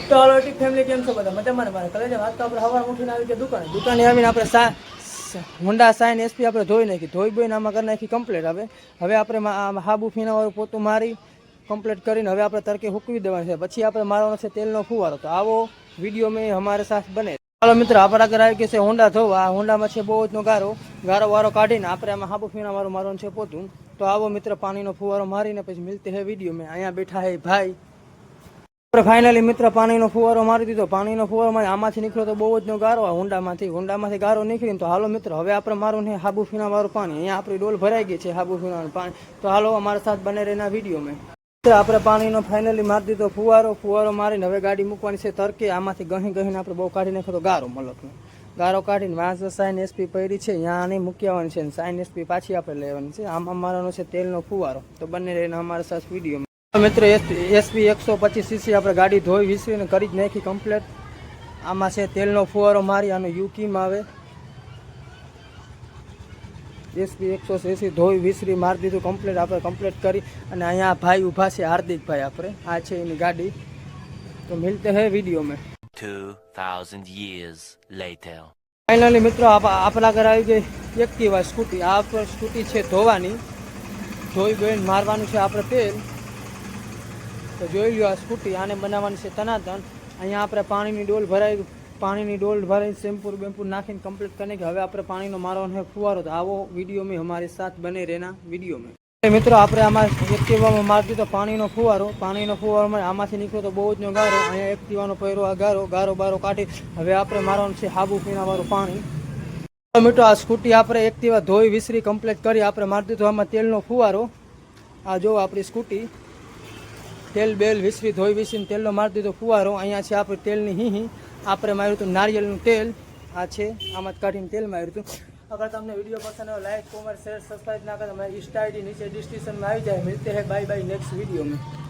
તો હાલો tick family કેમ છો બધા મજામાં ને? મારે કલેજ વાત તો આપણે સવારમાં ઉઠીને આવી ગયા દુકાને આવીને આપણે હોન્ડા સાઇન એસપી આપણે ધોઈ નાખી, ધોઈ બોઈને આમાં કરી નાખી કમ્પ્લીટ. હવે આપણે હાબુ ફીનાવાળું પોતું મારી કમ્પ્લીટ કરીને હવે આપણે તડકે હૂકવી દેવાનું છે. પછી આપણે મારવાનો છે તેલનો ફુવારો. તો આવો વિડીયો મેં અમારે સાથ બને. ચાલો મિત્રો, આપણે આગળ આવી ગયા છે હોન્ડા ધોવા. આ હોન્ડામાં છે બહુ જનો ગારો વારો કાઢીને આપણે આમાં હાબુ ફીનાવાળું મારવાનું છે પોતું. તો આવો મિત્ર, પાણીનો ફુવારો મારીને પછી મિલતે હે વિડીયો મેં. અહીંયા બેઠા હે ભાઈ. ફાઇનલી મિત્ર પાણીનો ફુવારો મારી દીધો. પાણીનો ફુવારો મારી આમાંથી નીકળ્યો તો બહુ જ ગારો હોન્ડામાંથી ગારો નીકળીને. તો હાલો મિત્ર, હવે આપણે મારું ને હાબુ ફીના વાળું પાણી. અહીંયા આપણી ડોલ ભરાઈ ગઈ છે હાબુ ફીનાનું પાણી. તો હાલો અમારા સાથ બને રહેના વિડીયો મેં. આપણે પાણીનો ફાઇનલી મારી દીધો ફુવારો મારીને હવે ગાડી મૂકવાની છે તરકે. આમાંથી ગહીને આપણે બહુ કાઢી નાખ્યો તો ગારો કાઢીને વાંસ સાઇન એસપી પડી છે ત્યાં નહીં મૂકી આવવાની છે. સાઇન એસપી પાછી આપણે લેવાની છે. આમાં મારવાનો છે તેલનો ફુવારો. તો બંને રહીને અમારા સાથ વિડીયો મિત્રો. એસપી 125cc આપણે ગાડી ધોઈ વિસરીને કરી જ નાખી કમ્પ્લેટ. આમાં છે તેલનો ફુવારો મારી. આનો યુકીમાં આવે એસપી 180 ધોઈ વિસરી મારી દીધું કમ્પ્લેટ. આપણે કમ્પ્લેટ કરી અને અહીંયા ભાઈ ઊભા છે હાર્દિકભાઈ. આપણે આ છે એની ગાડી. તો મિલતે હે વિડીયો મેં 2000 years later. ફાઇનલી મિત્રો આપણા ઘર આવી ગઈ એક્ટિવા સ્કૂટી. આ સ્કૂટી છે ધોવાની. ધોઈ બોઈને મારવાનું છે આપણે તેલ. તો જોઈ લો આ સ્કૂટી. આને બનાવવાની છે તનાતન. અહીંયા આપણે પાણીની ડોલ ભરાઈ શેમ્પૂ બેમ્પૂ નાખીને કમ્પ્લીટ કરીને કે હવે આપણે પાણીનો મારવાનો છે ફુવારો. તો આવો વિડીયો મેં અમારી સાથ બને રહેના વિડીયો મેં. મિત્રો આપણે આમાં એક્ટિવામાં મારી દીધો પાણીનો ફુવારોમાં આમાંથી નીકળ્યો તો બહુ જ ગારો. અહીંયા એક્ટિવાનો પહેરો આ ગારો બારો કાઢી હવે આપણે મારવાનું છે હાબુ પીણાવાળું પાણી. મિત્રો આ સ્કૂટી આપણે એક્ટિવા ધોઈ વિસરી કમ્પ્લીટ કરી આપણે મારી દીધો આમાં તેલનો ફુવારો. આ જો આપણી સ્કૂટી તેલ બેલ વિસરી ધોઈ વિસરીને તેલનો મારી દીધો ફુવારો. અહીંયા છે આપણે તેલની હીહી. આપણે માર્યું હતું નારિયેળનું તેલ. આ છે આમાં જ કાઢીને તેલ માર્યું હતું. અગર તમને વિડીયો પસંદ આવે લાઈક કોમેન્ટ શેર સબસ્ક્રાઈબ ના કરે તો મારી ઇન્સ્ટા આઈડી નીચે ડિસ્ક્રિપ્શનમાં આવી જાય. મિલતે હે બાય બાય નેક્સ્ટ વિડીયો में.